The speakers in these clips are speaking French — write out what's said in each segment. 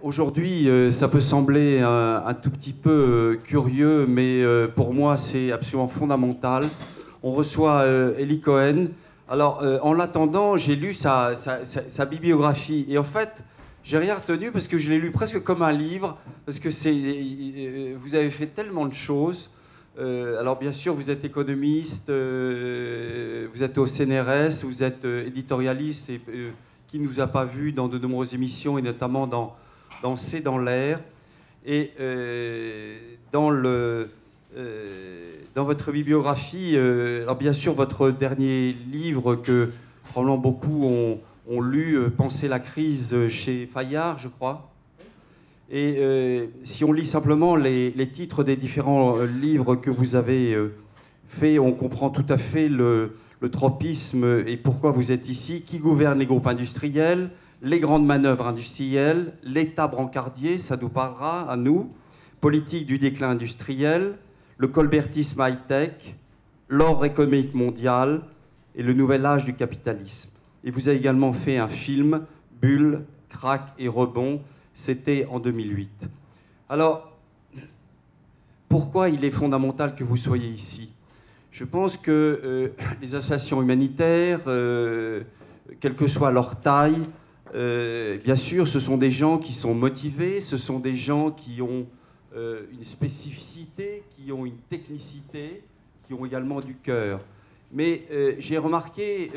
Aujourd'hui, ça peut sembler un tout petit peu curieux, mais pour moi, c'est absolument fondamental. On reçoit Eli Cohen. Alors, en l'attendant, j'ai lu sa bibliographie. Et en fait, j'ai rien retenu parce que je l'ai lu presque comme un livre, parce que vous avez fait tellement de choses. Alors, bien sûr, vous êtes économiste, vous êtes au CNRS, vous êtes éditorialiste, et qui ne nous a pas vus dans de nombreuses émissions, et notamment dans C'est dans l'air. Et dans votre bibliographie, alors bien sûr, votre dernier livre que probablement beaucoup ont lu, Penser la crise, chez Fayard, je crois. Et si on lit simplement les titres des différents livres que vous avez faits, on comprend tout à fait le tropisme et pourquoi vous êtes ici. Qui gouverne les groupes industriels? Les grandes manœuvres industrielles, l'État brancardier, ça nous parlera à nous, politique du déclin industriel, le colbertisme high-tech, l'ordre économique mondial et le nouvel âge du capitalisme. Et vous avez également fait un film, Bulle, Crack et Rebond, c'était en 2008. Alors, pourquoi il est fondamental que vous soyez ici? Je pense que les associations humanitaires, quelle que soit leur taille, bien sûr, ce sont des gens qui sont motivés, ce sont des gens qui ont une spécificité, qui ont une technicité, qui ont également du cœur. Mais j'ai remarqué,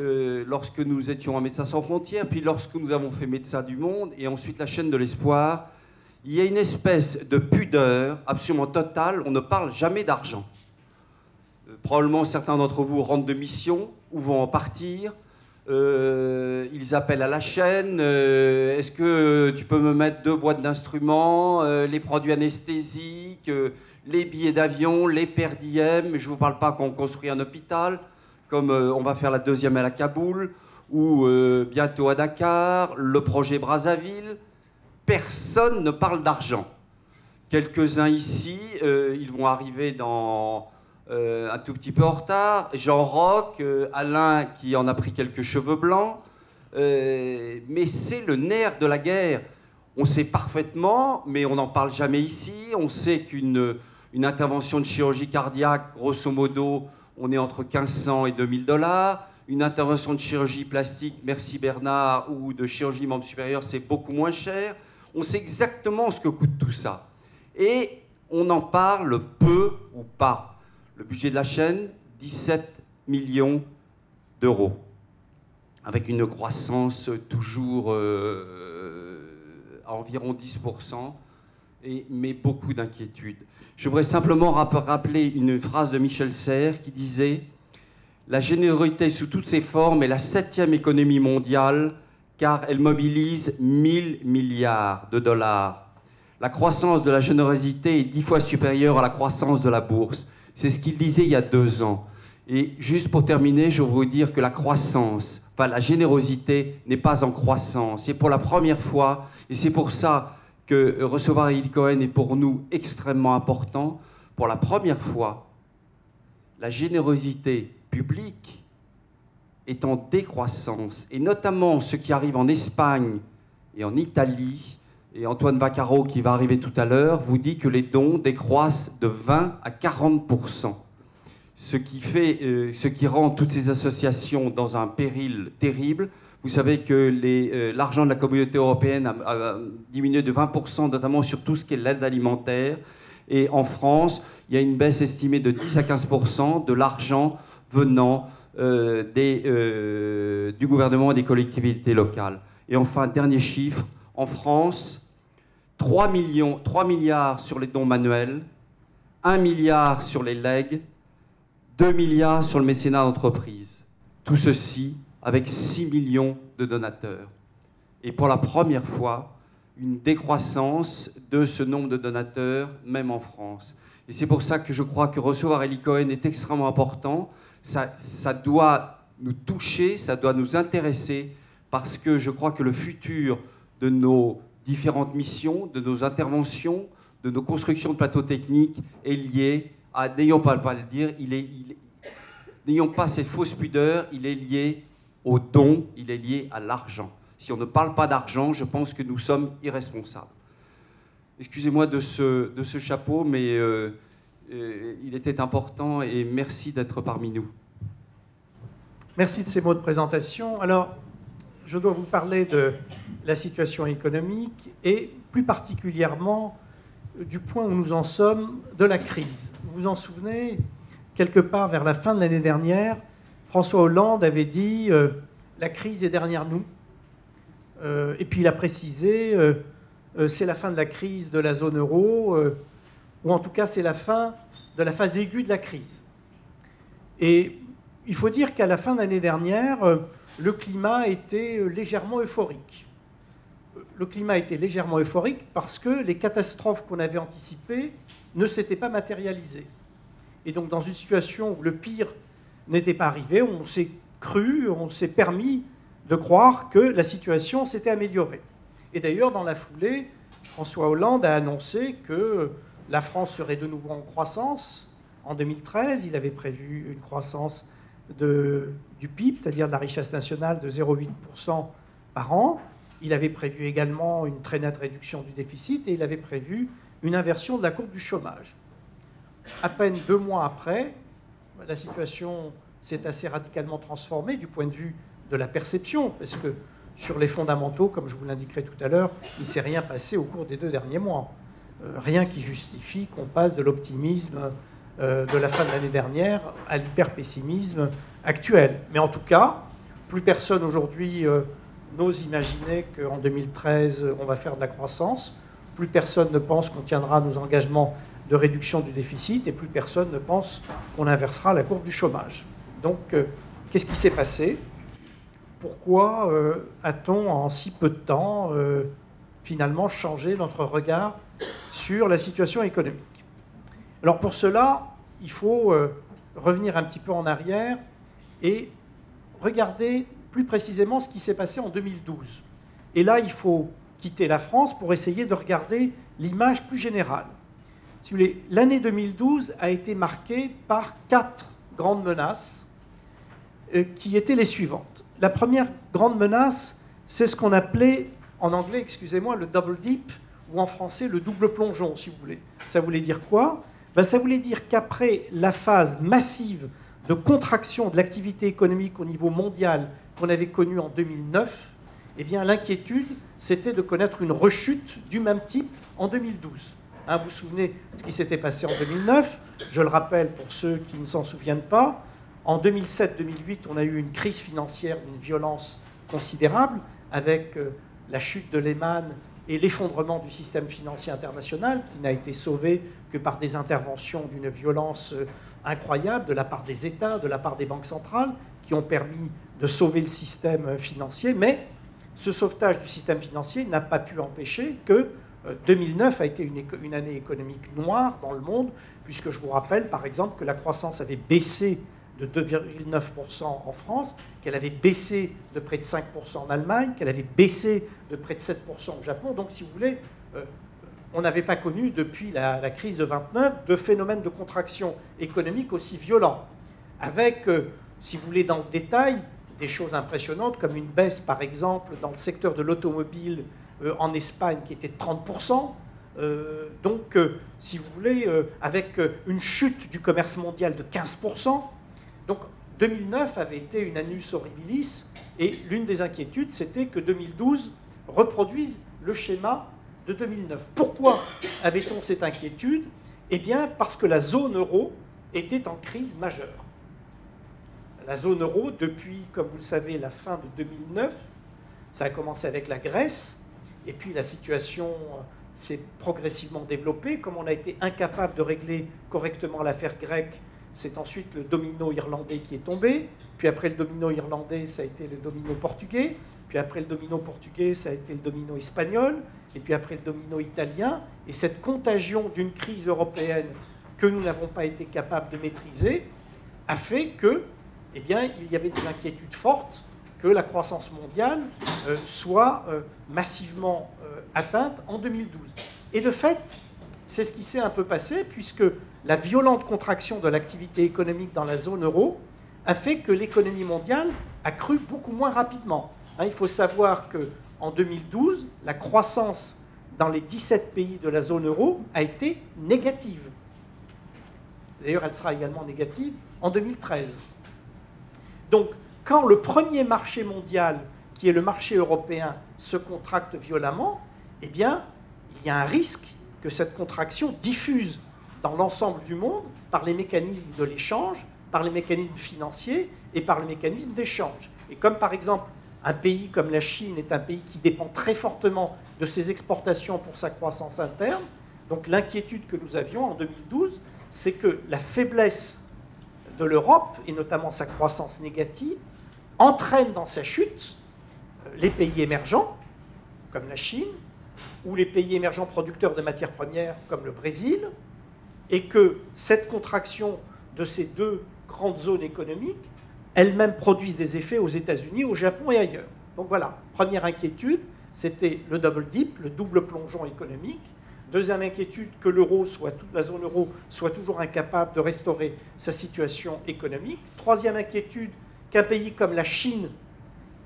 lorsque nous étions à Médecins sans frontières, puis lorsque nous avons fait Médecins du Monde, et ensuite la chaîne de l'espoir, il y a une espèce de pudeur absolument totale, on ne parle jamais d'argent. Probablement certains d'entre vous rentrent de mission ou vont en partir. Ils appellent à la chaîne, est-ce que tu peux me mettre 2 boîtes d'instruments, les produits anesthésiques, les billets d'avion, les per diem. Je ne vous parle pas quand on construit un hôpital, comme on va faire la 2e à Kaboul, ou bientôt à Dakar, le projet Brazzaville. Personne ne parle d'argent. Quelques-uns ici, ils vont arriver dans... un tout petit peu en retard, Jean Roch, Alain qui en a pris quelques cheveux blancs, mais c'est le nerf de la guerre. On sait parfaitement, mais on n'en parle jamais ici, on sait qu'une intervention de chirurgie cardiaque, grosso modo, on est entre 1500 et 2000 $. Une intervention de chirurgie plastique, merci Bernard, ou de chirurgie membre supérieur, c'est beaucoup moins cher. On sait exactement ce que coûte tout ça. Et on en parle peu ou pas. Le budget de la chaîne, 17 millions d'euros, avec une croissance toujours à environ 10%, mais beaucoup d'inquiétudes. Je voudrais simplement rappeler une phrase de Michel Serres qui disait « La générosité sous toutes ses formes est la 7e économie mondiale, car elle mobilise 1000 milliards de dollars. La croissance de la générosité est 10 fois supérieure à la croissance de la bourse. » C'est ce qu'il disait il y a 2 ans. Et juste pour terminer, je veux vous dire que la croissance, enfin la générosité n'est pas en croissance. C'est pour la première fois, et c'est pour ça que recevoir Eli Cohen est pour nous extrêmement important. Pour la première fois, la générosité publique est en décroissance. Et notamment ce qui arrive en Espagne et en Italie. Et Antoine Vaccaro, qui va arriver tout à l'heure, vous dit que les dons décroissent de 20 à 40%. Ce qui rend toutes ces associations dans un péril terrible. Vous savez que l'argent de la communauté européenne a diminué de 20%, notamment sur tout ce qui est l'aide alimentaire. Et en France, il y a une baisse estimée de 10 à 15% de l'argent venant du gouvernement et des collectivités locales. Et enfin, dernier chiffre, en France, 3 milliards sur les dons manuels, 1 milliard sur les legs, 2 milliards sur le mécénat d'entreprise. Tout ceci avec 6 millions de donateurs. Et pour la première fois, une décroissance de ce nombre de donateurs, même en France. Et c'est pour ça que je crois que recevoir Eli Cohen est extrêmement important. Ça doit nous toucher, ça doit nous intéresser, parce que je crois que le futur de nos différentes missions, de nos interventions, de nos constructions de plateaux techniques est lié à, n'ayons pas à le dire, n'ayons pas cette fausse pudeur, il est lié au don, il est lié à l'argent. Si on ne parle pas d'argent, je pense que nous sommes irresponsables. excusez-moi de ce chapeau, mais il était important et merci d'être parmi nous. Merci de ces mots de présentation. Alors, je dois vous parler de la situation économique et plus particulièrement du point où nous en sommes de la crise. Vous vous en souvenez, quelque part vers la fin de l'année dernière, François Hollande avait dit la crise est derrière nous. Et puis il a précisé c'est la fin de la crise de la zone euro, ou en tout cas c'est la fin de la phase aiguë de la crise. Et il faut dire qu'à la fin de l'année dernière, le climat était légèrement euphorique. Le climat était légèrement euphorique parce que les catastrophes qu'on avait anticipées ne s'étaient pas matérialisées. Et donc dans une situation où le pire n'était pas arrivé, on s'est permis de croire que la situation s'était améliorée. Et d'ailleurs, dans la foulée, François Hollande a annoncé que la France serait de nouveau en croissance. En 2013, il avait prévu une croissance du PIB, c'est-à-dire de la richesse nationale, de 0,8% par an. Il avait prévu également une très nette réduction du déficit et il avait prévu une inversion de la courbe du chômage. À peine 2 mois après, la situation s'est assez radicalement transformée du point de vue de la perception, parce que sur les fondamentaux, comme je vous l'indiquerai tout à l'heure, il ne s'est rien passé au cours des 2 derniers mois. Rien qui justifie qu'on passe de l'optimisme de la fin de l'année dernière à l'hyper-pessimisme actuel. Mais en tout cas, plus personne aujourd'hui n'ose imaginer qu'en 2013, on va faire de la croissance. Plus personne ne pense qu'on tiendra nos engagements de réduction du déficit et plus personne ne pense qu'on inversera la courbe du chômage. Donc, qu'est-ce qui s'est passé ? Pourquoi a-t-on, en si peu de temps, finalement changé notre regard sur la situation économique ? Alors pour cela, il faut revenir un petit peu en arrière et regarder plus précisément ce qui s'est passé en 2012. Et là, il faut quitter la France pour essayer de regarder l'image plus générale. Si vous voulez, l'année 2012 a été marquée par 4 grandes menaces qui étaient les suivantes. La première grande menace, c'est ce qu'on appelait, en anglais, excusez-moi, le double dip, ou en français, le double plongeon, si vous voulez. Ça voulait dire quoi ? Ça voulait dire qu'après la phase massive de contraction de l'activité économique au niveau mondial qu'on avait connue en 2009, eh bien, l'inquiétude, c'était de connaître une rechute du même type en 2012. Vous vous souvenez de ce qui s'était passé en 2009 ? Je le rappelle pour ceux qui ne s'en souviennent pas. En 2007-2008, on a eu une crise financière d'une violence considérable avec la chute de Lehman et l'effondrement du système financier international qui n'a été sauvé que par des interventions d'une violence incroyable de la part des États, de la part des banques centrales qui ont permis de sauver le système financier. Mais ce sauvetage du système financier n'a pas pu empêcher que 2009 a été une année économique noire dans le monde, puisque je vous rappelle par exemple que la croissance avait baissé de 2,9% en France, qu'elle avait baissé de près de 5% en Allemagne, qu'elle avait baissé de près de 7% au Japon. Donc, si vous voulez, on n'avait pas connu depuis la crise de 29 de phénomène de contraction économique aussi violent. Avec, si vous voulez, dans le détail, des choses impressionnantes, comme une baisse, par exemple, dans le secteur de l'automobile en Espagne qui était de 30%. Donc, si vous voulez, avec une chute du commerce mondial de 15%. Donc 2009 avait été une annus horribilis et l'une des inquiétudes, c'était que 2012 reproduise le schéma de 2009. Pourquoi avait-on cette inquiétude ? Eh bien, parce que la zone euro était en crise majeure. La zone euro, depuis, comme vous le savez, la fin de 2009, ça a commencé avec la Grèce, et puis la situation s'est progressivement développée. Comme on a été incapable de régler correctement l'affaire grecque, c'est ensuite le domino irlandais qui est tombé. Puis après le domino irlandais, ça a été le domino portugais. Puis après le domino portugais, ça a été le domino espagnol. Et puis après le domino italien. Et cette contagion d'une crise européenne que nous n'avons pas été capables de maîtriser a fait que, eh bien, il y avait des inquiétudes fortes que la croissance mondiale soit massivement atteinte en 2012. Et de fait, c'est ce qui s'est un peu passé, puisque la violente contraction de l'activité économique dans la zone euro a fait que l'économie mondiale a cru beaucoup moins rapidement. Il faut savoir qu'en 2012, la croissance dans les 17 pays de la zone euro a été négative. D'ailleurs, elle sera également négative en 2013. Donc, quand le premier marché mondial, qui est le marché européen, se contracte violemment, eh bien, il y a un risque que cette contraction diffuse dans l'ensemble du monde par les mécanismes de l'échange, par les mécanismes financiers et par le mécanisme d'échange. Et comme par exemple, un pays comme la Chine est un pays qui dépend très fortement de ses exportations pour sa croissance interne, donc l'inquiétude que nous avions en 2012, c'est que la faiblesse de l'Europe, et notamment sa croissance négative, entraîne dans sa chute les pays émergents, comme la Chine, ou les pays émergents producteurs de matières premières, comme le Brésil, et que cette contraction de ces deux grandes zones économiques elles-mêmes produisent des effets aux États-Unis, au Japon et ailleurs. Donc voilà, première inquiétude, c'était le double dip, le double plongeon économique. Deuxième inquiétude, que la zone euro soit toujours incapable de restaurer sa situation économique. Troisième inquiétude, qu'un pays comme la Chine,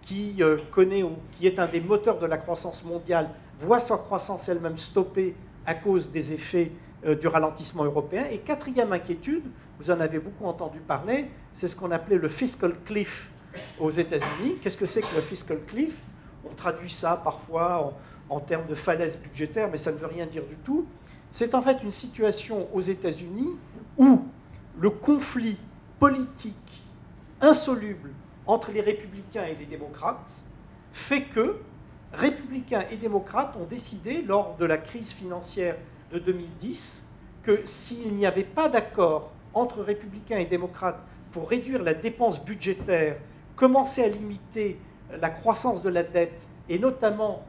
qui est un des moteurs de la croissance mondiale, voit sa croissance elle-même stoppée à cause des effets du ralentissement européen. Et quatrième inquiétude, vous en avez beaucoup entendu parler, c'est ce qu'on appelait le fiscal cliff aux États-Unis. Qu'est-ce que c'est que le fiscal cliff? On traduit ça parfois en termes de falaise budgétaire, mais ça ne veut rien dire du tout. C'est en fait une situation aux États-Unis où le conflit politique insoluble entre les républicains et les démocrates fait que républicains et démocrates ont décidé, lors de la crise financière de 2010, que s'il n'y avait pas d'accord entre républicains et démocrates pour réduire la dépense budgétaire, commencer à limiter la croissance de la dette, et notamment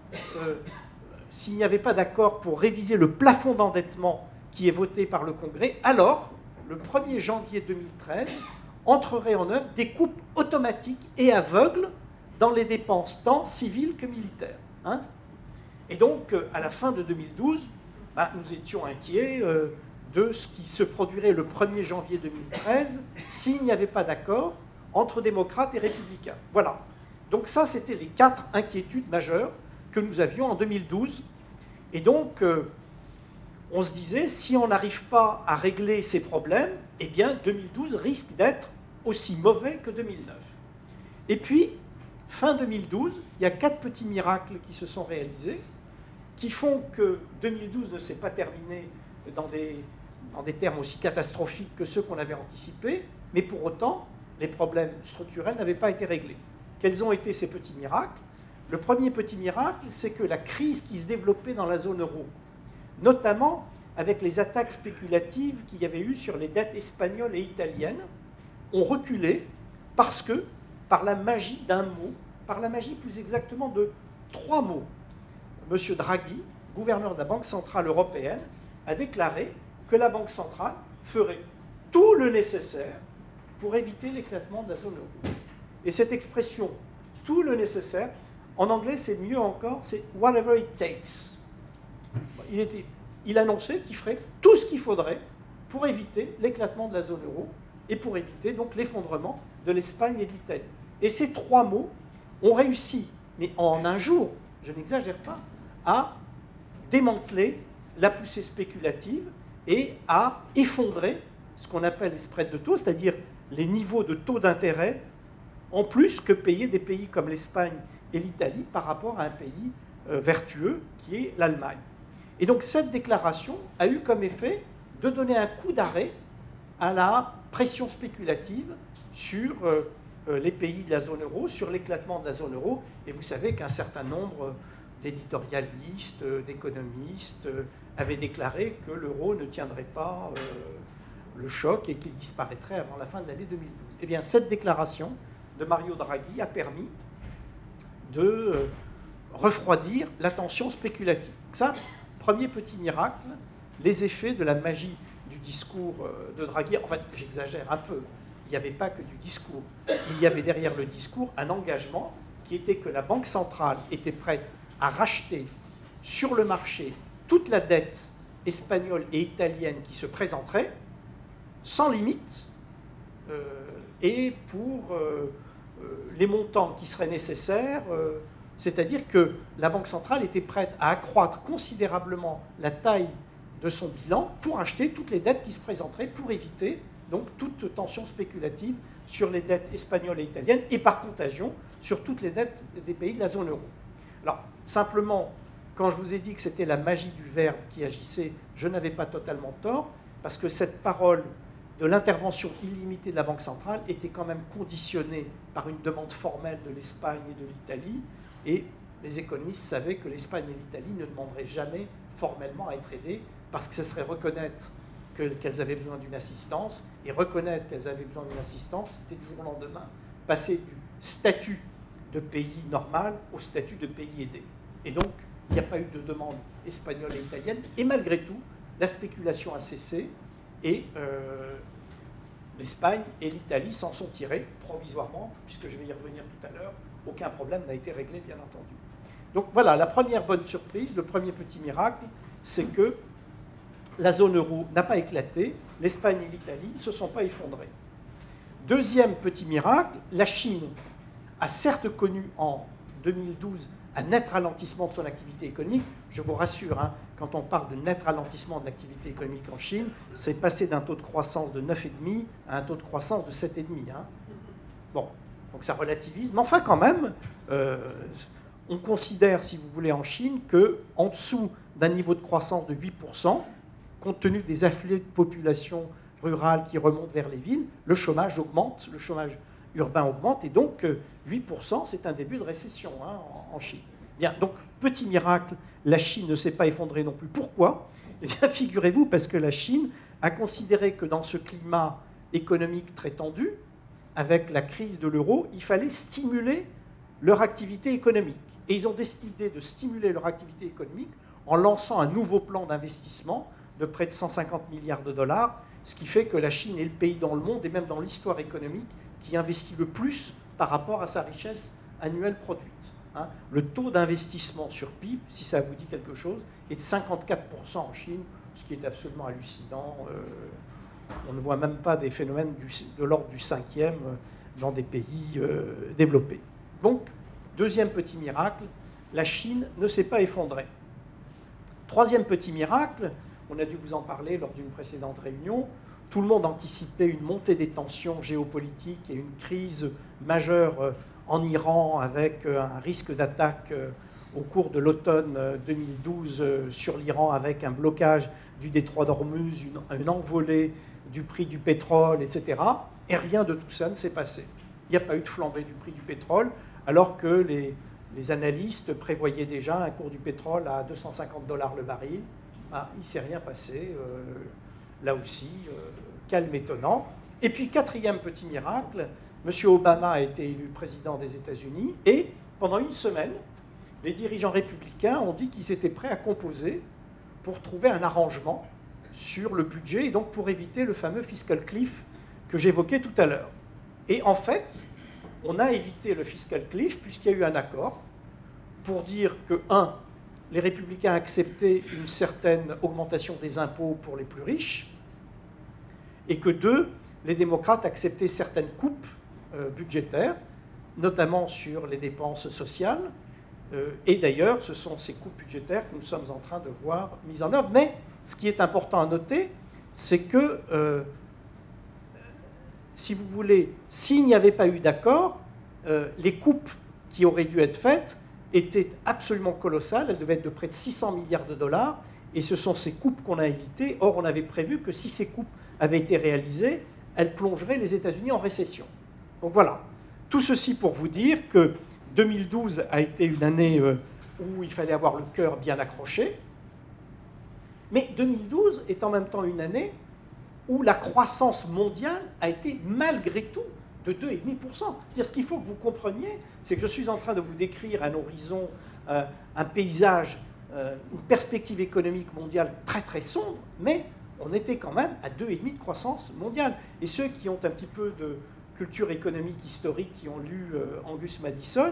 s'il n'y avait pas d'accord pour réviser le plafond d'endettement qui est voté par le Congrès, alors, le 1er janvier 2013, entreraient en œuvre des coupes automatiques et aveugles dans les dépenses tant civiles que militaires. Hein. Et donc, à la fin de 2012, nous étions inquiets de ce qui se produirait le 1er janvier 2013 s'il n'y avait pas d'accord entre démocrates et républicains. Voilà. Donc ça, c'était les 4 inquiétudes majeures que nous avions en 2012. Et donc, on se disait, si on n'arrive pas à régler ces problèmes, eh bien, 2012 risque d'être aussi mauvais que 2009. Et puis, fin 2012, il y a 4 petits miracles qui se sont réalisés, qui font que 2012 ne s'est pas terminé dans des termes aussi catastrophiques que ceux qu'on avait anticipés, mais pour autant, les problèmes structurels n'avaient pas été réglés. Quels ont été ces petits miracles? Le premier petit miracle, c'est que la crise qui se développait dans la zone euro, notamment avec les attaques spéculatives qu'il y avait eu sur les dettes espagnoles et italiennes, ont reculé parce que, par la magie d'un mot, par la magie plus exactement de 3 mots, M. Draghi, gouverneur de la Banque centrale européenne, a déclaré que la Banque centrale ferait tout le nécessaire pour éviter l'éclatement de la zone euro. Et cette expression, tout le nécessaire, en anglais c'est mieux encore, c'est whatever it takes. Il annonçait qu'il ferait tout ce qu'il faudrait pour éviter l'éclatement de la zone euro et pour éviter donc l'effondrement de l'Espagne et de l'Italie. Et ces 3 mots ont réussi, mais en un jour, je n'exagère pas, à démanteler la poussée spéculative et à effondrer ce qu'on appelle les spreads de taux, c'est-à-dire les niveaux de taux d'intérêt en plus que payer des pays comme l'Espagne et l'Italie par rapport à un pays vertueux qui est l'Allemagne. Et donc cette déclaration a eu comme effet de donner un coup d'arrêt à la pression spéculative sur les pays de la zone euro, sur l'éclatement de la zone euro. Et vous savez qu'un certain nombre d'éditorialistes, d'économistes avaient déclaré que l'euro ne tiendrait pas le choc et qu'il disparaîtrait avant la fin de l'année 2012. Eh bien, cette déclaration de Mario Draghi a permis de refroidir la tension spéculative. Donc ça, premier petit miracle, les effets de la magie du discours de Draghi. En fait, j'exagère un peu. Il n'y avait pas que du discours. Il y avait derrière le discours un engagement qui était que la Banque centrale était prête à racheter sur le marché toute la dette espagnole et italienne qui se présenterait, sans limite, et pour les montants qui seraient nécessaires, C'est-à-dire que la Banque centrale était prête à accroître considérablement la taille de son bilan pour acheter toutes les dettes qui se présenteraient, pour éviter donc toute tension spéculative sur les dettes espagnoles et italiennes, et par contagion sur toutes les dettes des pays de la zone euro. Alors, simplement, quand je vous ai dit que c'était la magie du verbe qui agissait, je n'avais pas totalement tort, parce que cette parole de l'intervention illimitée de la Banque centrale était quand même conditionnée par une demande formelle de l'Espagne et de l'Italie, et les économistes savaient que l'Espagne et l'Italie ne demanderaient jamais formellement à être aidées, parce que ce serait reconnaître qu'elles avaient besoin d'une assistance, et reconnaître qu'elles avaient besoin d'une assistance, c'était du jour au lendemain passer du statut de pays normal au statut de pays aidé. Et donc, il n'y a pas eu de demande espagnole et italienne, et malgré tout, la spéculation a cessé, et l'Espagne et l'Italie s'en sont tirées provisoirement, puisque je vais y revenir tout à l'heure, aucun problème n'a été réglé, bien entendu. Donc voilà, la première bonne surprise, le premier petit miracle, c'est que la zone euro n'a pas éclaté, l'Espagne et l'Italie ne se sont pas effondrées. Deuxième petit miracle, la Chine a certes connu en 2012 un net ralentissement de son activité économique. Je vous rassure, hein, quand on parle de net ralentissement de l'activité économique en Chine, c'est passé d'un taux de croissance de 9,5 à un taux de croissance de 7,5. Hein. Bon, donc ça relativise, mais enfin quand même, on considère, si vous voulez, en Chine, qu'en dessous d'un niveau de croissance de 8%, compte tenu des afflux de population rurale qui remontent vers les villes, le chômage augmente, le chômage urbain augmente, et donc 8%, c'est un début de récession hein, en Chine. Bien, donc, petit miracle, la Chine ne s'est pas effondrée non plus. Pourquoi? Eh bien, figurez-vous, parce que la Chine a considéré que dans ce climat économique très tendu, avec la crise de l'euro, il fallait stimuler leur activité économique. Et ils ont décidé de stimuler leur activité économique en lançant un nouveau plan d'investissement de près de 150 milliards de dollars, ce qui fait que la Chine est le pays dans le monde, et même dans l'histoire économique, qui investit le plus par rapport à sa richesse annuelle produite. Hein. Le taux d'investissement sur PIB, si ça vous dit quelque chose, est de 54% en Chine, ce qui est absolument hallucinant. On ne voit même pas des phénomènes de l'ordre du 5e dans des pays développés. Donc, deuxième petit miracle, la Chine ne s'est pas effondrée. Troisième petit miracle, on a dû vous en parler lors d'une précédente réunion, tout le monde anticipait une montée des tensions géopolitiques et une crise majeure en Iran avec un risque d'attaque au cours de l'automne 2012 sur l'Iran avec un blocage du détroit d'Ormuz, une envolée du prix du pétrole, etc. Et rien de tout ça ne s'est passé. Il n'y a pas eu de flambée du prix du pétrole, alors que les analystes prévoyaient déjà un cours du pétrole à 250 $ le baril. Ah, il ne s'est rien passé. Là aussi, calme étonnant. Et puis, quatrième petit miracle, M. Obama a été élu président des États-Unis et pendant une semaine, les dirigeants républicains ont dit qu'ils étaient prêts à composer pour trouver un arrangement sur le budget et donc pour éviter le fameux fiscal cliff que j'évoquais tout à l'heure. Et en fait, on a évité le fiscal cliff puisqu'il y a eu un accord pour dire que, un, les républicains acceptaient une certaine augmentation des impôts pour les plus riches, et que, deux, les démocrates acceptaient certaines coupes budgétaires, notamment sur les dépenses sociales, et d'ailleurs, ce sont ces coupes budgétaires que nous sommes en train de voir mises en œuvre. Mais ce qui est important à noter, c'est que, si vous voulez, s'il n'y avait pas eu d'accord, les coupes qui auraient dû être faites étaient absolument colossales. Elles devaient être de près de 600 milliards de dollars, et ce sont ces coupes qu'on a évitées. Or, on avait prévu que si ces coupes avaient été réalisées, elles plongeraient les États-Unis en récession. Donc voilà, tout ceci pour vous dire que 2012 a été une année où il fallait avoir le cœur bien accroché, mais 2012 est en même temps une année où la croissance mondiale a été malgré tout de 2,5%. C'est-à-dire, ce qu'il faut que vous compreniez, c'est que je suis en train de vous décrire un horizon, un paysage, une perspective économique mondiale très très sombre, mais on était quand même à 2,5% de croissance mondiale. Et ceux qui ont un petit peu de culture économique historique, qui ont lu Angus Madison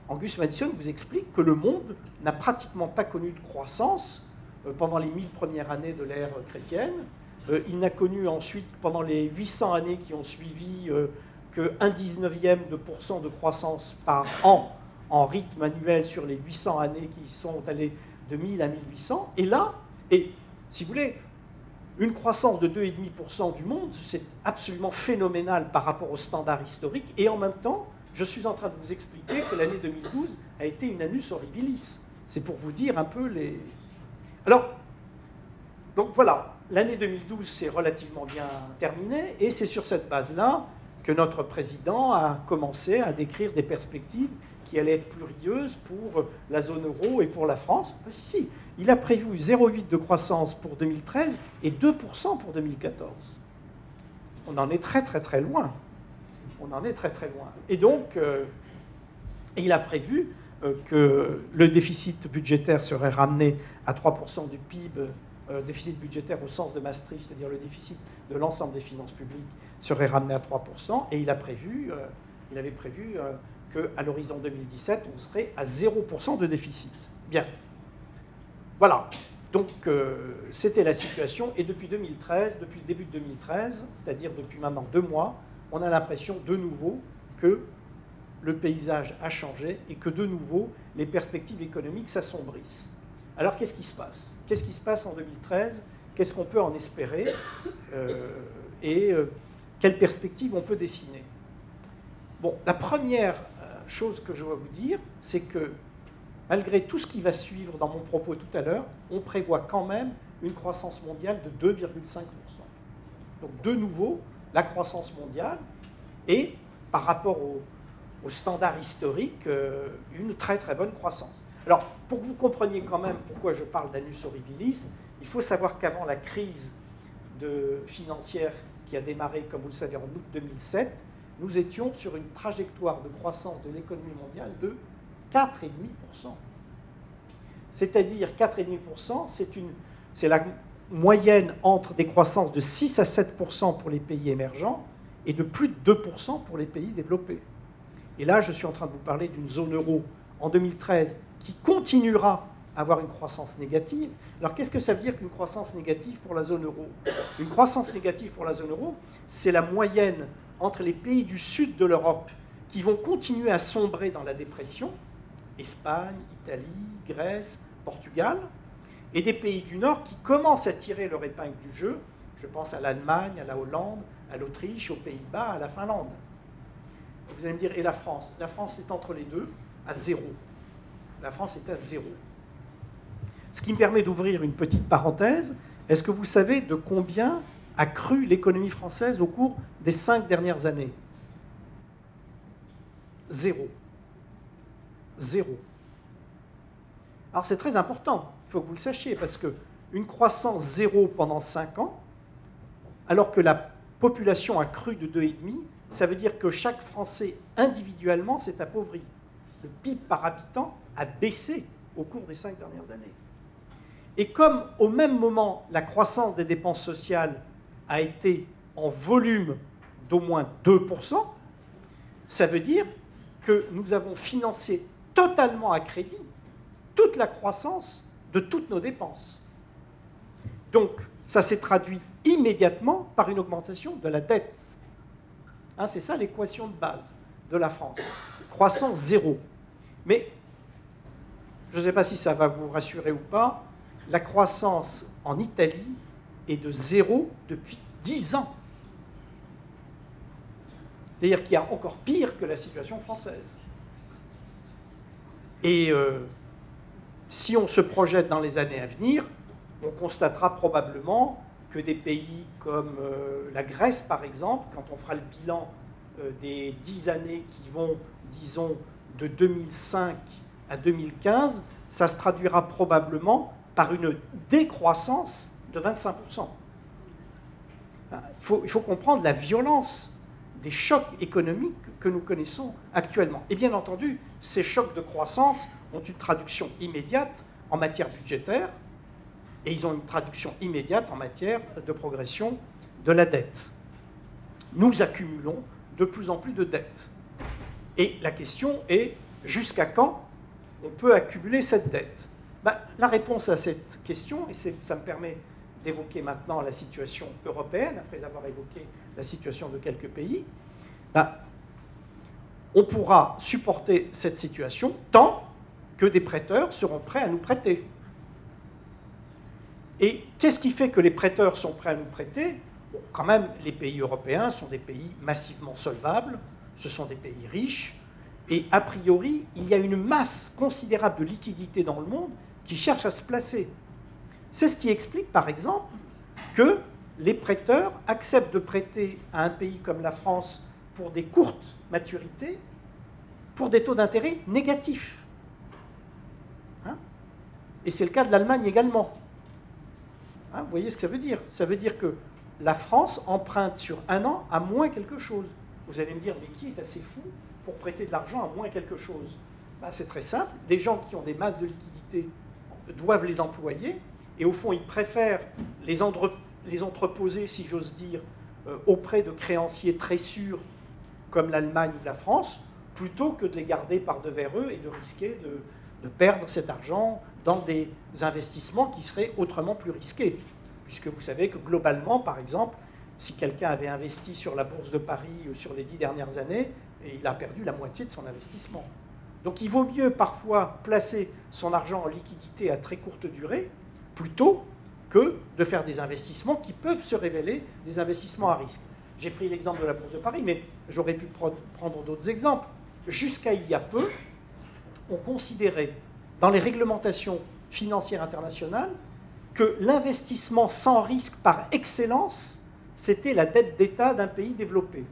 vous explique que le monde n'a pratiquement pas connu de croissance pendant les 1000 premières années de l'ère chrétienne. Il n'a connu ensuite, pendant les 800 années qui ont suivi, que 1/19 de croissance par an en rythme annuel sur les 800 années qui sont allées de 1000 à 1800. Et là, et si vous voulez, une croissance de 2,5% du monde, c'est absolument phénoménal par rapport au standard historique. Et en même temps, je suis en train de vous expliquer que l'année 2012 a été une annus horribilis. C'est pour vous dire un peu les... Alors, donc voilà, l'année 2012 s'est relativement bien terminée, et c'est sur cette base-là que notre président a commencé à décrire des perspectives qui allaient être plus rieuses pour la zone euro et pour la France. Si, il a prévu 0,8 de croissance pour 2013 et 2% pour 2014. On en est très très très loin. On en est très très loin. Et donc, il a prévu que le déficit budgétaire serait ramené à 3% du PIB, déficit budgétaire au sens de Maastricht, c'est-à-dire le déficit de l'ensemble des finances publiques serait ramené à 3%, et il avait prévu qu'à l'horizon 2017, on serait à 0% de déficit. Bien. Voilà. Donc, c'était la situation, et depuis 2013, depuis le début de 2013, c'est-à-dire depuis maintenant 2 mois, on a l'impression de nouveau que le paysage a changé et que de nouveau, les perspectives économiques s'assombrissent. Alors, qu'est-ce qui se passe? Qu'est-ce qui se passe en 2013? Qu'est-ce qu'on peut en espérer? Quelles perspectives on peut dessiner? Bon, la première chose que je dois vous dire, c'est que malgré tout ce qui va suivre dans mon propos tout à l'heure, on prévoit quand même une croissance mondiale de 2,5%. Donc, de nouveau, la croissance mondiale et, par rapport au standard historique, une très très bonne croissance. Alors, pour que vous compreniez quand même pourquoi je parle d'annus horribilis, il faut savoir qu'avant la crise financière qui a démarré, comme vous le savez, en août 2007, nous étions sur une trajectoire de croissance de l'économie mondiale de 4,5%. C'est-à-dire 4,5%, c'est la moyenne entre des croissances de 6 à 7% pour les pays émergents et de plus de 2% pour les pays développés. Et là, je suis en train de vous parler d'une zone euro en 2013 qui continuera à avoir une croissance négative. Alors, qu'est-ce que ça veut dire qu'une croissance négative pour la zone euro? Une croissance négative pour la zone euro, c'est la moyenne entre les pays du sud de l'Europe qui vont continuer à sombrer dans la dépression, Espagne, Italie, Grèce, Portugal, et des pays du Nord qui commencent à tirer leur épingle du jeu. Je pense à l'Allemagne, à la Hollande, à l'Autriche, aux Pays-Bas, à la Finlande. Vous allez me dire, et la France? La France est entre les deux, à 0. La France est à 0. Ce qui me permet d'ouvrir une petite parenthèse. Est-ce que vous savez de combien a cru l'économie française au cours des 5 dernières années? 0. 0. Alors c'est très important, il faut que vous le sachiez, parce qu'une croissance 0 pendant 5 ans, alors que la population a cru de 2,5, ça veut dire que chaque Français individuellement s'est appauvri. Le PIB par habitant a baissé au cours des 5 dernières années. Et comme au même moment, la croissance des dépenses sociales a été en volume d'au moins 2%, ça veut dire que nous avons financé totalement à crédit toute la croissance de toutes nos dépenses. Donc, ça s'est traduit immédiatement par une augmentation de la dette. Hein, c'est ça l'équation de base de la France. Croissance 0. Mais, je ne sais pas si ça va vous rassurer ou pas, la croissance en Italie est de 0 depuis 10 ans. C'est-à-dire qu'il y a encore pire que la situation française. Et si on se projette dans les années à venir, on constatera probablement que des pays comme la Grèce, par exemple, quand on fera le bilan des 10 années qui vont, disons, de 2005 à 2015, ça se traduira probablement par une décroissance de 25%. Il faut comprendre la violence des chocs économiques que nous connaissons actuellement. Et bien entendu, ces chocs de croissance ont une traduction immédiate en matière budgétaire, et ils ont une traduction immédiate en matière de progression de la dette. Nous accumulons de plus en plus de dettes. Et la question est, jusqu'à quand on peut accumuler cette dette? La réponse à cette question, et ça me permet d'évoquer maintenant la situation européenne, après avoir évoqué la situation de quelques pays, on pourra supporter cette situation tant que des prêteurs seront prêts à nous prêter. Et qu'est-ce qui fait que les prêteurs sont prêts à nous prêter? Bon, quand même, les pays européens sont des pays massivement solvables, ce sont des pays riches, et a priori, il y a une masse considérable de liquidités dans le monde qui cherche à se placer. C'est ce qui explique, par exemple, que les prêteurs acceptent de prêter à un pays comme la France pour des courtes maturités, pour des taux d'intérêt négatifs. Hein? Et c'est le cas de l'Allemagne également. Hein, vous voyez ce que ça veut dire? Ça veut dire que la France emprunte sur un an à moins quelque chose. Vous allez me dire, mais qui est assez fou pour prêter de l'argent à moins quelque chose? Ben, c'est très simple. Des gens qui ont des masses de liquidités doivent les employer, et au fond, ils préfèrent les entreposer, si j'ose dire, auprès de créanciers très sûrs, comme l'Allemagne ou la France, plutôt que de les garder par-devers eux et de risquer de perdre cet argent dans des investissements qui seraient autrement plus risqués. Puisque vous savez que globalement, par exemple, si quelqu'un avait investi sur la bourse de Paris sur les 10 dernières années, il a perdu la moitié de son investissement. Donc il vaut mieux parfois placer son argent en liquidité à très courte durée, plutôt que de faire des investissements qui peuvent se révéler des investissements à risque. J'ai pris l'exemple de la bourse de Paris, mais j'aurais pu prendre d'autres exemples. Jusqu'à il y a peu, on considérait dans les réglementations financières internationales que l'investissement sans risque par excellence, c'était la dette d'État d'un pays développé.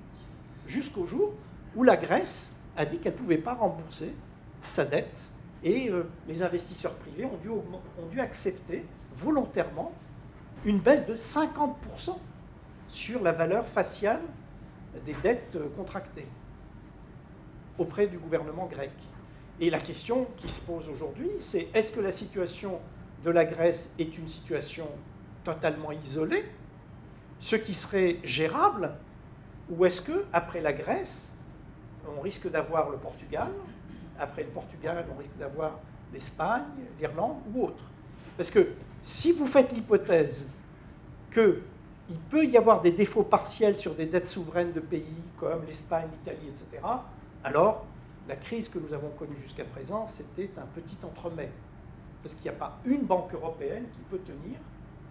Jusqu'au jour où la Grèce a dit qu'elle ne pouvait pas rembourser sa dette et les investisseurs privés ont dû accepter volontairement une baisse de 50% sur la valeur faciale des dettes contractées auprès du gouvernement grec. Et la question qui se pose aujourd'hui, c'est est-ce que la situation de la Grèce est une situation totalement isolée, ce qui serait gérable, ou est-ce que après la Grèce, on risque d'avoir le Portugal, après le Portugal, on risque d'avoir l'Espagne, l'Irlande ou autre? Parce que si vous faites l'hypothèse qu'il peut y avoir des défauts partiels sur des dettes souveraines de pays comme l'Espagne, l'Italie, etc., alors la crise que nous avons connue jusqu'à présent, c'était un petit entremets. Parce qu'il n'y a pas une banque européenne qui peut tenir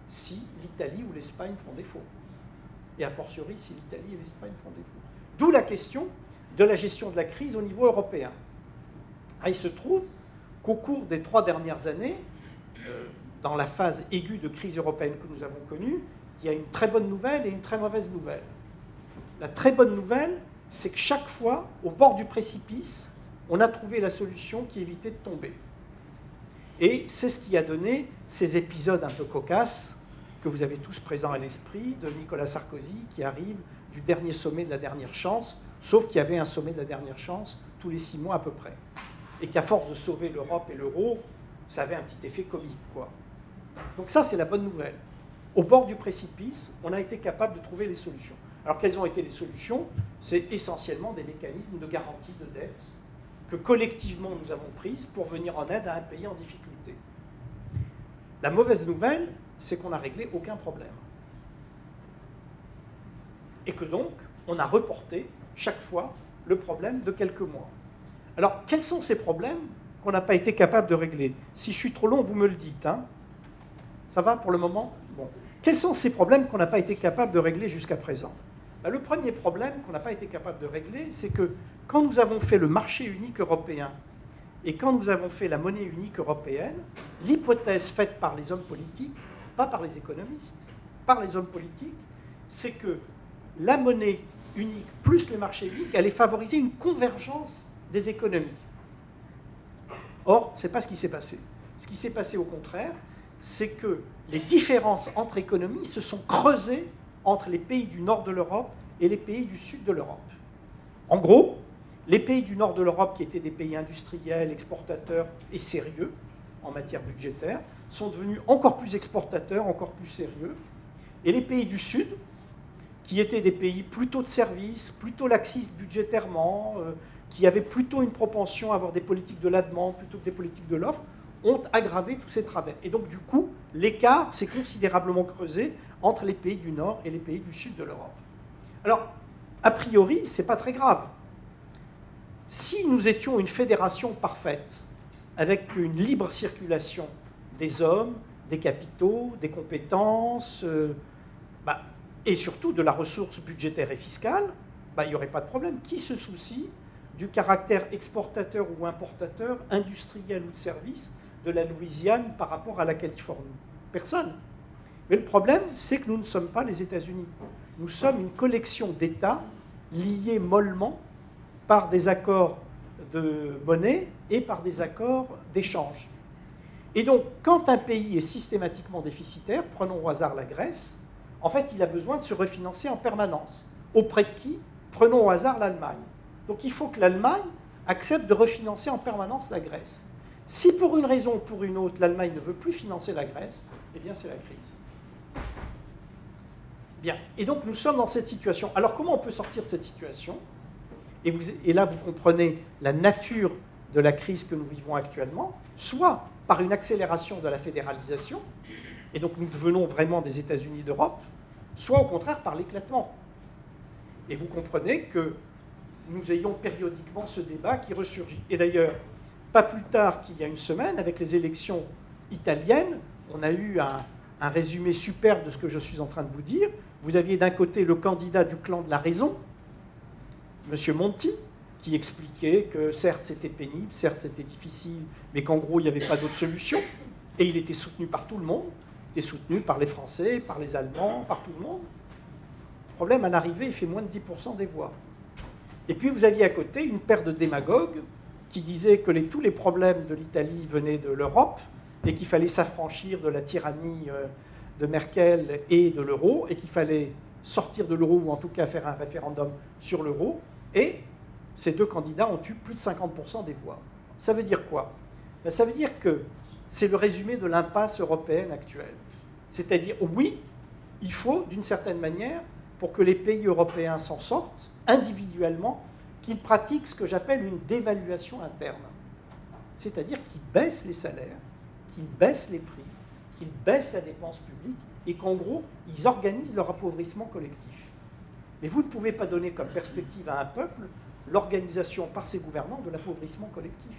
si l'Italie ou l'Espagne font défaut. Et a fortiori si l'Italie et l'Espagne font défaut. D'où la question de la gestion de la crise au niveau européen. Ah, il se trouve qu'au cours des 3 dernières années, dans la phase aiguë de crise européenne que nous avons connue, il y a une très bonne nouvelle et une très mauvaise nouvelle. La très bonne nouvelle, c'est que chaque fois, au bord du précipice, on a trouvé la solution qui évitait de tomber. Et c'est ce qui a donné ces épisodes un peu cocasses que vous avez tous présents à l'esprit, de Nicolas Sarkozy qui arrive du dernier sommet de la dernière chance, sauf qu'il y avait un sommet de la dernière chance tous les 6 mois à peu près. Et qu'à force de sauver l'Europe et l'euro, ça avait un petit effet comique, quoi. Donc ça, c'est la bonne nouvelle. Au bord du précipice, on a été capable de trouver les solutions. Alors, quelles ont été les solutions? C'est essentiellement des mécanismes de garantie de dette que collectivement nous avons prises pour venir en aide à un pays en difficulté. La mauvaise nouvelle, c'est qu'on n'a réglé aucun problème. Et que donc, on a reporté chaque fois le problème de quelques mois. Alors, quels sont ces problèmes qu'on n'a pas été capable de régler? Si je suis trop long, vous me le dites. Hein? Ça va pour le moment? Bon. Quels sont ces problèmes qu'on n'a pas été capable de régler jusqu'à présent? Ben, le premier problème qu'on n'a pas été capable de régler, c'est que quand nous avons fait le marché unique européen et quand nous avons fait la monnaie unique européenne, l'hypothèse faite par les hommes politiques, pas par les économistes, par les hommes politiques, c'est que la monnaie unique plus le marché unique allait favoriser une convergence des économies. Or, ce n'est pas ce qui s'est passé. Ce qui s'est passé au contraire, c'est que les différences entre économies se sont creusées entre les pays du nord de l'Europe et les pays du sud de l'Europe. En gros, les pays du nord de l'Europe, qui étaient des pays industriels, exportateurs et sérieux en matière budgétaire, sont devenus encore plus exportateurs, encore plus sérieux. Et les pays du sud, qui étaient des pays plutôt de services, plutôt laxistes budgétairement, qui avaient plutôt une propension à avoir des politiques de la demande plutôt que des politiques de l'offre, ont aggravé tous ces travers. Et donc, du coup, l'écart s'est considérablement creusé entre les pays du Nord et les pays du Sud de l'Europe. Alors, a priori, ce n'est pas très grave. si nous étions une fédération parfaite, avec une libre circulation des hommes, des capitaux, des compétences, et surtout de la ressource budgétaire et fiscale, il n'y aurait pas de problème. Qui se soucie du caractère exportateur ou importateur, industriel ou de services de la Louisiane par rapport à la Californie? Personne. Mais le problème, c'est que nous ne sommes pas les États-Unis. Nous sommes une collection d'États liés mollement par des accords de monnaie et par des accords d'échange. Et donc, quand un pays est systématiquement déficitaire, prenons au hasard la Grèce, en fait, il a besoin de se refinancer en permanence. Auprès de qui? Prenons au hasard l'Allemagne. Donc, il faut que l'Allemagne accepte de refinancer en permanence la Grèce. Si pour une raison ou pour une autre, l'Allemagne ne veut plus financer la Grèce, eh bien, c'est la crise. Bien. Et donc, nous sommes dans cette situation. Alors, comment on peut sortir de cette situation? Et là, vous comprenez la nature de la crise que nous vivons actuellement, soit par une accélération de la fédéralisation, et donc nous devenons vraiment des États-Unis d'Europe, soit au contraire par l'éclatement. Et vous comprenez que nous ayons périodiquement ce débat qui ressurgit. Et d'ailleurs, pas plus tard qu'il y a une semaine, avec les élections italiennes, on a eu un résumé superbe de ce que je suis en train de vous dire. Vous aviez d'un côté le candidat du clan de la raison, M. Monti, qui expliquait que certes c'était pénible, certes c'était difficile, mais qu'en gros il n'y avait pas d'autre solution. Et il était soutenu par tout le monde, il était soutenu par les Français, par les Allemands, par tout le monde. Le problème, à l'arrivée, il fait moins de 10% des voix. Et puis vous aviez à côté une paire de démagogues qui disaient que tous les problèmes de l'Italie venaient de l'Europe et qu'il fallait s'affranchir de la tyrannie de Merkel et de l'euro, et qu'il fallait sortir de l'euro, ou en tout cas faire un référendum sur l'euro. Et ces deux candidats ont eu plus de 50% des voix. Ça veut dire quoi? Ça veut dire que c'est le résumé de l'impasse européenne actuelle. C'est-à-dire, oui, il faut, d'une certaine manière, pour que les pays européens s'en sortent, individuellement, qu'ils pratiquent ce que j'appelle une dévaluation interne. C'est-à-dire qu'ils baissent les salaires, qu'ils baissent les prix, qu'ils baissent la dépense publique, et qu'en gros, ils organisent leur appauvrissement collectif. Mais vous ne pouvez pas donner comme perspective à un peuple l'organisation par ses gouvernants de l'appauvrissement collectif.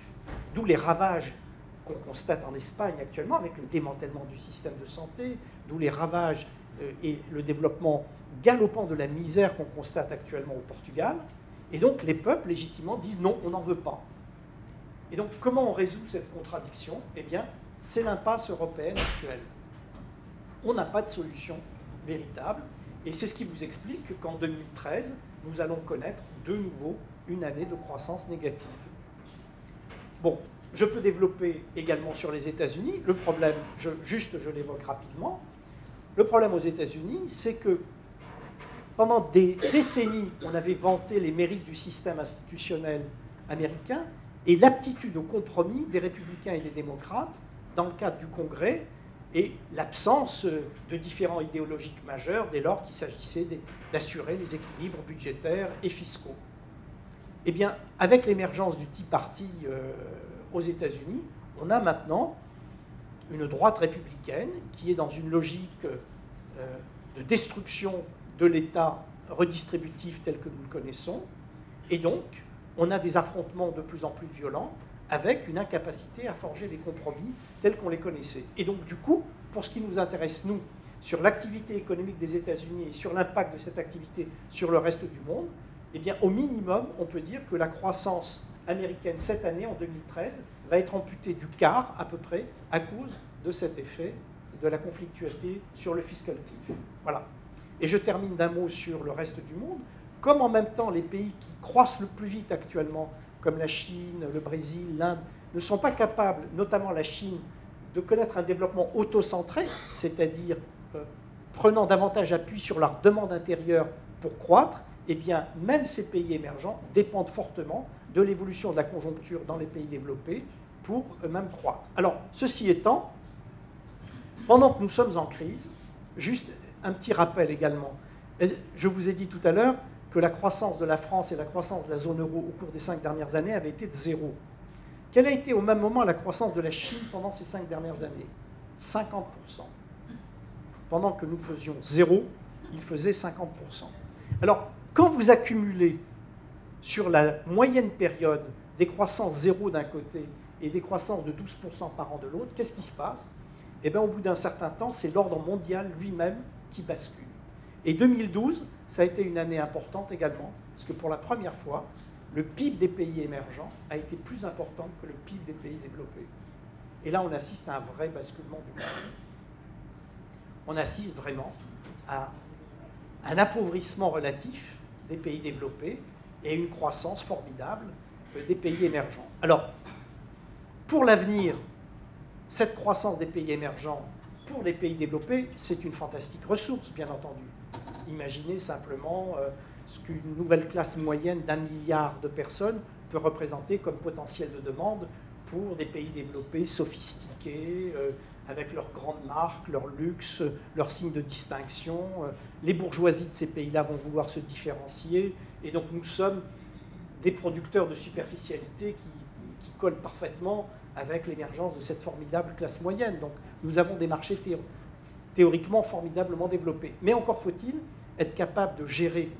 D'où les ravages qu'on constate en Espagne actuellement avec le démantèlement du système de santé, d'où les ravages et le développement galopant de la misère qu'on constate actuellement au Portugal. Et donc les peuples, légitimement, disent non, on n'en veut pas. Et donc comment on résout cette contradiction? Eh bien, c'est l'impasse européenne actuelle. On n'a pas de solution véritable. Et c'est ce qui vous explique qu'en 2013, nous allons connaître de nouveau une année de croissance négative. Bon, je peux développer également sur les États-Unis. Le problème, je l'évoque rapidement, le problème aux États-Unis, c'est que pendant des décennies, on avait vanté les mérites du système institutionnel américain et l'aptitude au compromis des républicains et des démocrates dans le cadre du Congrès, et l'absence de différends idéologiques majeurs dès lors qu'il s'agissait d'assurer les équilibres budgétaires et fiscaux. Eh bien, avec l'émergence du Tea Party aux États-Unis, on a maintenant une droite républicaine qui est dans une logique de destruction de l'État redistributif tel que nous le connaissons, et donc on a des affrontements de plus en plus violents avec une incapacité à forger des compromis tels qu'on les connaissait. Et donc, du coup, pour ce qui nous intéresse, nous, sur l'activité économique des États-Unis et sur l'impact de cette activité sur le reste du monde, eh bien, au minimum, on peut dire que la croissance américaine cette année, en 2013, va être amputée du quart, à peu près, à cause de cet effet de la conflictualité sur le fiscal cliff. Voilà. Et je termine d'un mot sur le reste du monde. Comme en même temps, les pays qui croissent le plus vite actuellement, comme la Chine, le Brésil, l'Inde, ne sont pas capables, notamment la Chine, de connaître un développement autocentré, c'est-à-dire prenant davantage appui sur leur demande intérieure pour croître, eh bien, même ces pays émergents dépendent fortement de l'évolution de la conjoncture dans les pays développés pour eux-mêmes croître. Alors, ceci étant, pendant que nous sommes en crise, juste un petit rappel également. Je vous ai dit tout à l'heure que la croissance de la France et la croissance de la zone euro au cours des 5 dernières années avaient été de 0. Quelle a été au même moment la croissance de la Chine pendant ces 5 dernières années? 50%. Pendant que nous faisions 0, ils faisaient 50%. Alors, quand vous accumulez sur la moyenne période des croissances zéro d'un côté et des croissances de 12% par an de l'autre, qu'est-ce qui se passe? Eh bien, au bout d'un certain temps, c'est l'ordre mondial lui-même qui bascule. Et 2012, ça a été une année importante également, parce que pour la première fois, le PIB des pays émergents a été plus important que le PIB des pays développés. Et là, on assiste à un vrai basculement du monde. On assiste vraiment à un appauvrissement relatif des pays développés et une croissance formidable des pays émergents. Alors, pour l'avenir, cette croissance des pays émergents pour les pays développés, c'est une fantastique ressource, bien entendu. Imaginez simplement ce qu'une nouvelle classe moyenne d'1 milliard de personnes peut représenter comme potentiel de demande pour des pays développés, sophistiqués, avec leurs grandes marques, leur luxe, leurs signes de distinction. Les bourgeoisies de ces pays-là vont vouloir se différencier. Et donc nous sommes des producteurs de superficialité qui collent parfaitement avec l'émergence de cette formidable classe moyenne. Donc nous avons des marchés théoriquement formidablement développés. Mais encore faut-il être capable de gérer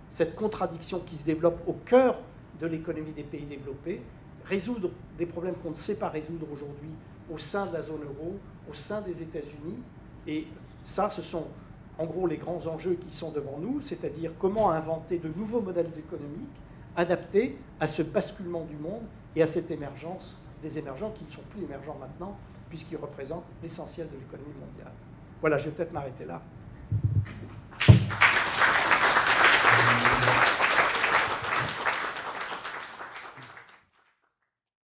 cette contradiction qui se développe au cœur de l'économie des pays développés, résoudre des problèmes qu'on ne sait pas résoudre aujourd'hui au sein de la zone euro, au sein des États-Unis. Et ça, ce sont en gros les grands enjeux qui sont devant nous, c'est-à-dire comment inventer de nouveaux modèles économiques adaptés à ce basculement du monde et à cette émergence des émergents qui ne sont plus émergents maintenant, puisqu'ils représentent l'essentiel de l'économie mondiale. Voilà, je vais peut-être m'arrêter là.